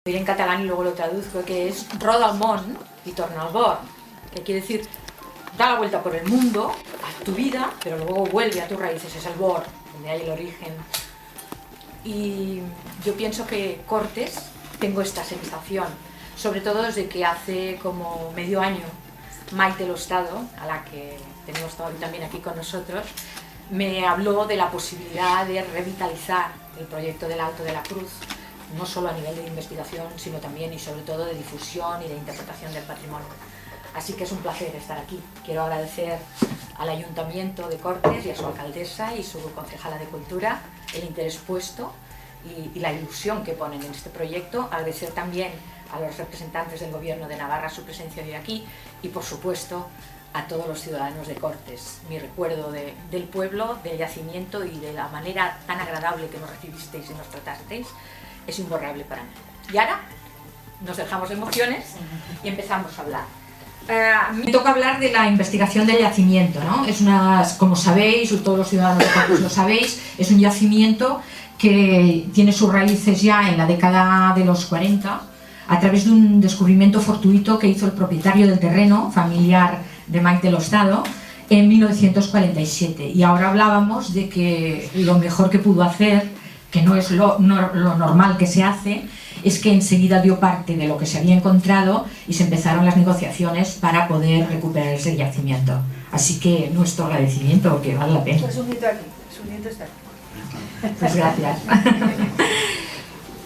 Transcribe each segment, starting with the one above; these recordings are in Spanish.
en catalán y luego lo traduzco, que es roda al món y torna al bord, que quiere decir da la vuelta por el mundo, a tu vida, pero luego vuelve a tus raíces, es el bord, donde hay el origen. Y yo pienso que Cortes, tengo esta sensación, sobre todo desde que hace como medio año Maite Lostado, a la que tenemos hoy también aquí con nosotros, me habló de la posibilidad de revitalizar el proyecto del Alto de la Cruz, no solo a nivel de investigación, sino también y sobre todo de difusión y de interpretación del patrimonio. Así que es un placer estar aquí. Quiero agradecer al Ayuntamiento de Cortes y a su alcaldesa y su concejala de Cultura el interés puesto y la ilusión que ponen en este proyecto. Agradecer también a los representantes del Gobierno de Navarra su presencia hoy aquí y, por supuesto, a todos los ciudadanos de Cortes. Mi recuerdo del pueblo, del yacimiento y de la manera tan agradable que nos recibisteis y nos tratasteis es imborrable para mí. Y ahora nos dejamos de emociones y empezamos a hablar. A mí me toca hablar de la investigación del yacimiento, ¿no? Es una, como sabéis, todos los ciudadanos de Cortes lo sabéis, es un yacimiento que tiene sus raíces ya en la década de los 40 a través de un descubrimiento fortuito que hizo el propietario del terreno, familiar de Maite Lostado, en 1947. Y ahora hablábamos de que lo mejor que pudo hacer, que no es lo normal que se hace, es que enseguida dio parte de lo que se había encontrado y se empezaron las negociaciones para poder recuperar ese yacimiento. Así que nuestro agradecimiento, porque vale la pena. Pues un nieto aquí, su nieto está aquí. Pues gracias.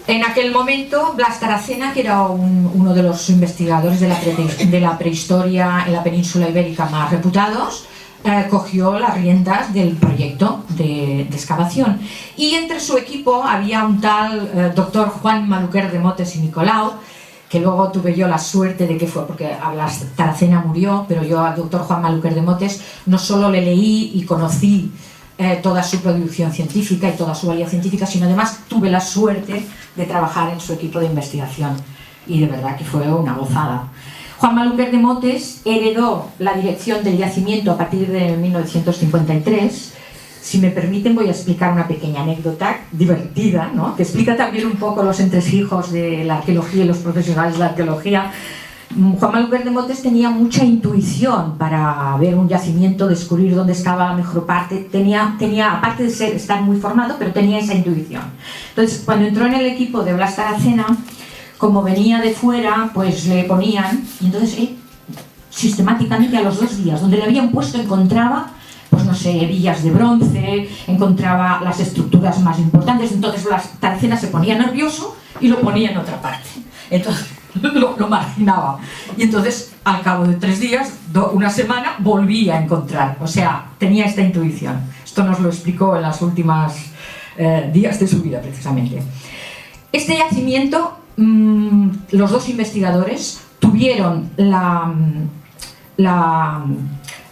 En aquel momento, Blas Taracena, que era uno de los investigadores de la prehistoria en la península ibérica más reputados, cogió las riendas del proyecto de excavación. Y entre su equipo había un tal doctor Juan Maluquer de Motes y Nicolau, que luego tuve yo la suerte de que fue, porque Blas Taracena murió, pero yo al doctor Juan Maluquer de Motes no solo le leí y conocí toda su producción científica y toda su valía científica, sino además tuve la suerte de trabajar en su equipo de investigación y de verdad que fue una gozada. Juan Maluquer de Motes heredó la dirección del yacimiento a partir de 1953. Si me permiten, voy a explicar una pequeña anécdota divertida, ¿no?, que explica también un poco los entresijos de la arqueología y los profesionales de la arqueología. Juan Maluquer de Motes tenía mucha intuición para ver un yacimiento, descubrir dónde estaba la mejor parte. Tenía aparte de estar muy formado, pero tenía esa intuición. Entonces, cuando entró en el equipo de Blas Taracena, como venía de fuera, pues le ponían, y entonces sistemáticamente a los 2 días, donde le habían puesto, encontraba, pues no sé, hebillas de bronce, encontraba las estructuras más importantes. Entonces Blas Taracena se ponía nervioso y lo ponía en otra parte. Entonces lo marginaba. Y entonces, al cabo de 3 días, una semana, volvía a encontrar. O sea, tenía esta intuición. Esto nos lo explicó en los últimos días de su vida, precisamente. Este yacimiento, los dos investigadores tuvieron la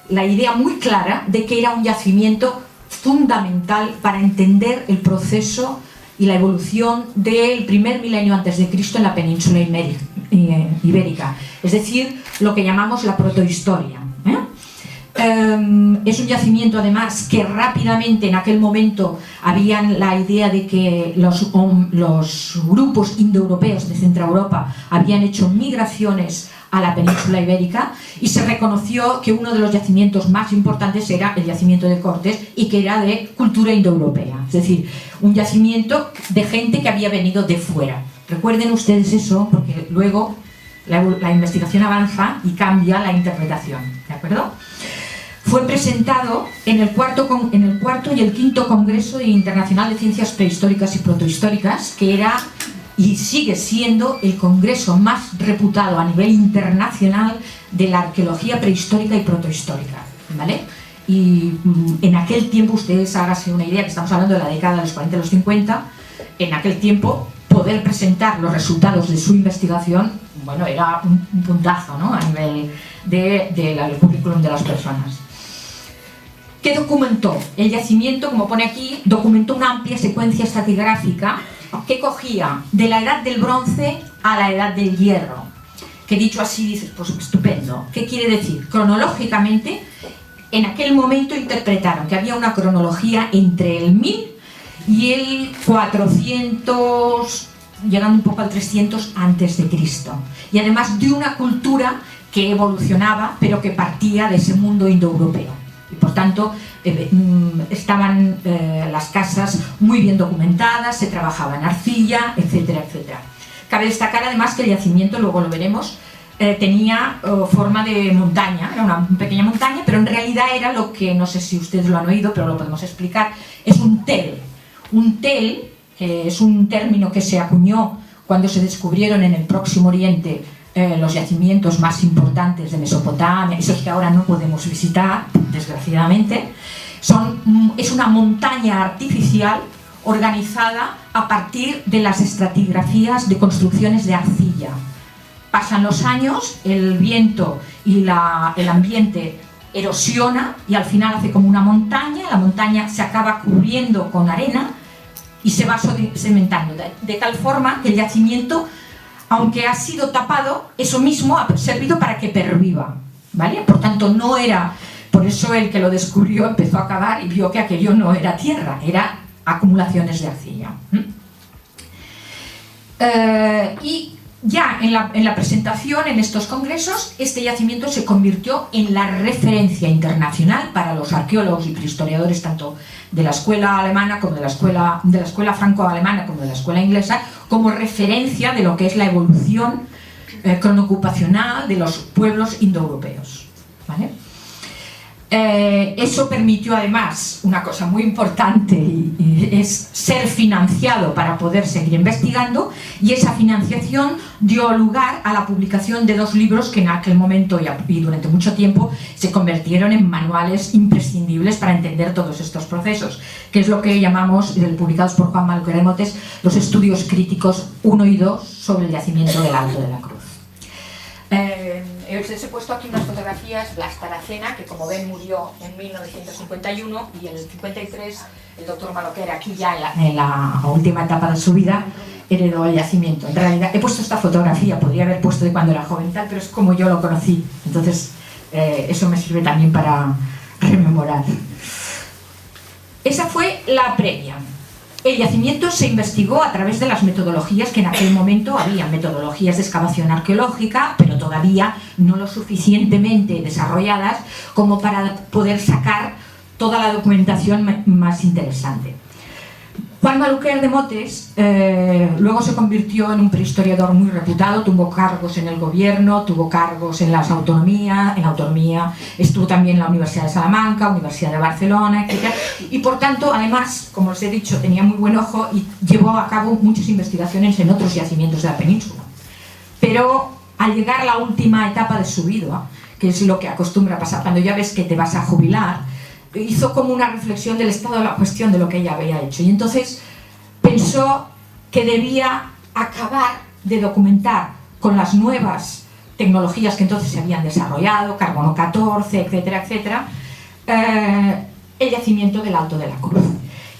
idea muy clara de que era un yacimiento fundamental para entender el proceso y la evolución del primer milenio antes de Cristo en la península ibérica, es decir, lo que llamamos la protohistoria. Es un yacimiento además que rápidamente en aquel momento habían la idea de que los grupos indoeuropeos de Centroeuropa habían hecho migraciones a la península ibérica y se reconoció que uno de los yacimientos más importantes era el yacimiento de Cortes y que era de cultura indoeuropea, es decir, un yacimiento de gente que había venido de fuera. Recuerden ustedes eso, porque luego la investigación avanza y cambia la interpretación, ¿de acuerdo? Fue presentado en el cuarto y el quinto Congreso Internacional de Ciencias Prehistóricas y Protohistóricas, que era y sigue siendo el congreso más reputado a nivel internacional de la arqueología prehistórica y protohistórica, ¿vale? Y en aquel tiempo, ustedes háganse una idea, que estamos hablando de la década de los 40 y los 50, en aquel tiempo poder presentar los resultados de su investigación, bueno, era un puntazo, ¿no?, a nivel del currículum de las personas. ¿Qué documentó? El yacimiento, como pone aquí, documentó una amplia secuencia estratigráfica que cogía de la edad del bronce a la edad del hierro. Que dicho así, dices, pues estupendo. ¿Qué quiere decir? Cronológicamente, en aquel momento interpretaron que había una cronología entre el 1000 y el 400 llegando un poco al 300 antes de Cristo. Y además de una cultura que evolucionaba, pero que partía de ese mundo indoeuropeo. Y por tanto, estaban las casas muy bien documentadas, se trabajaba en arcilla, etcétera, etcétera. Cabe destacar además que el yacimiento, luego lo veremos, tenía forma de montaña, era una pequeña montaña, pero en realidad era lo que, no sé si ustedes lo han oído, pero lo podemos explicar, es un tel. Un tel, que es un término que se acuñó cuando se descubrieron en el Próximo Oriente los yacimientos más importantes de Mesopotamia, esos que ahora no podemos visitar, desgraciadamente, es una montaña artificial organizada a partir de las estratigrafías de construcciones de arcilla. Pasan los años, el viento y el ambiente erosiona y al final hace como una montaña, la montaña se acaba cubriendo con arena y se va sedimentando, de tal forma que el yacimiento, aunque ha sido tapado, eso mismo ha servido para que perviva, ¿vale? Por tanto, no era, por eso el que lo descubrió empezó a cavar y vio que aquello no era tierra, era acumulaciones de arcilla. Y ya en la presentación, en estos congresos, este yacimiento se convirtió en la referencia internacional para los arqueólogos y prehistoriadores, tanto de la escuela alemana como de la escuela franco-alemana como de la escuela inglesa, como referencia de lo que es la evolución cronoocupacional de los pueblos indoeuropeos, ¿vale? Eso permitió además una cosa muy importante y es ser financiado para poder seguir investigando, y esa financiación dio lugar a la publicación de 2 libros que en aquel momento y durante mucho tiempo se convirtieron en manuales imprescindibles para entender todos estos procesos, que es lo que llamamos, publicados por Juan Maluquer de Motes, los estudios críticos 1 y 2 sobre el yacimiento del Alto de la Cruz. Os he puesto aquí unas fotografías. Blas Taracena, que como ven murió en 1951, y en el 53 el doctor Maluquer, aquí ya en la última etapa de su vida, heredó el yacimiento. En realidad he puesto esta fotografía, podría haber puesto de cuando era joven y tal, pero es como yo lo conocí, entonces eso me sirve también para rememorar. Esa fue la previa. El yacimiento se investigó a través de las metodologías que en aquel momento había, metodologías de excavación arqueológica, pero todavía no lo suficientemente desarrolladas como para poder sacar toda la documentación más interesante. Juan Maluquer de Motes luego se convirtió en un prehistoriador muy reputado, tuvo cargos en el gobierno, tuvo cargos en la autonomía, estuvo también en la Universidad de Salamanca, Universidad de Barcelona, etc. Y por tanto, además, como os he dicho, tenía muy buen ojo y llevó a cabo muchas investigaciones en otros yacimientos de la península. Pero al llegar a la última etapa de su vida, que es lo que acostumbra pasar cuando ya ves que te vas a jubilar, hizo como una reflexión del estado de la cuestión de lo que ella había hecho, y entonces pensó que debía acabar de documentar con las nuevas tecnologías que entonces se habían desarrollado, carbono 14, etcétera, etcétera, el yacimiento del Alto de la Cruz.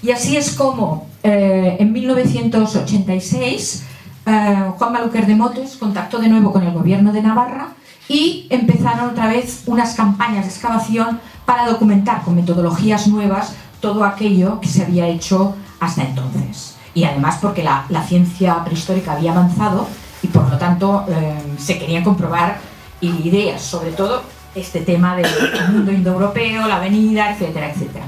Y así es como en 1986 Juan Maluquer de Motes contactó de nuevo con el gobierno de Navarra y empezaron otra vez unas campañas de excavación para documentar con metodologías nuevas todo aquello que se había hecho hasta entonces. Y además porque la ciencia prehistórica había avanzado y por lo tanto se querían comprobar ideas, sobre todo este tema del mundo indoeuropeo, la venida, etcétera, etcétera.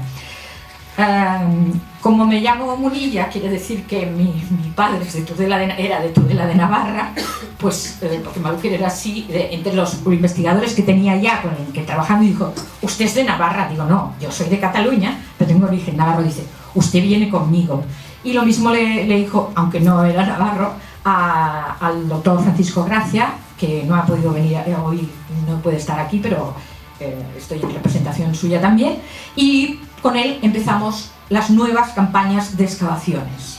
Como me llamo Munilla, quiere decir que mi padre es era de Tudela de Navarra, pues porque Maluquer era así, entre los investigadores que tenía ya con el que trabajando, y dijo, ¿usted es de Navarra? Digo, no, yo soy de Cataluña, pero tengo origen navarro. Dice, usted viene conmigo. Y lo mismo le dijo, aunque no era navarro, al doctor Francisco Gracia, que no ha podido venir hoy, no puede estar aquí, pero estoy en representación suya también, y con él empezamos las nuevas campañas de excavaciones.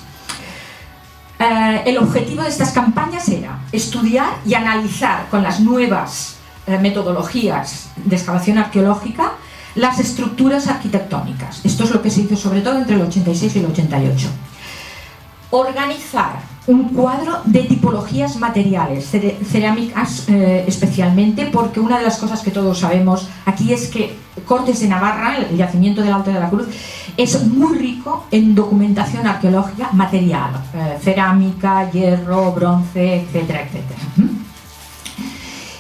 El objetivo de estas campañas era estudiar y analizar con las nuevas metodologías de excavación arqueológica las estructuras arquitectónicas. Esto es lo que se hizo sobre todo entre el 86 y el 88. Organizar un cuadro de tipologías materiales, cerámicas especialmente, porque una de las cosas que todos sabemos aquí es que Cortes de Navarra, el yacimiento del Alto de la Cruz, es muy rico en documentación arqueológica material, cerámica, hierro, bronce, etcétera, etcétera.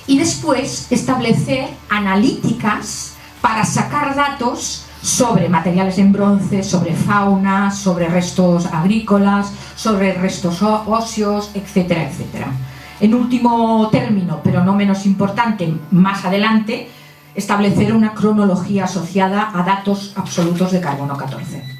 Y después establecer analíticas para sacar datos sobre materiales en bronce, sobre fauna, sobre restos agrícolas, sobre restos óseos, etcétera, etcétera. En último término, pero no menos importante, más adelante, establecer una cronología asociada a datos absolutos de carbono 14.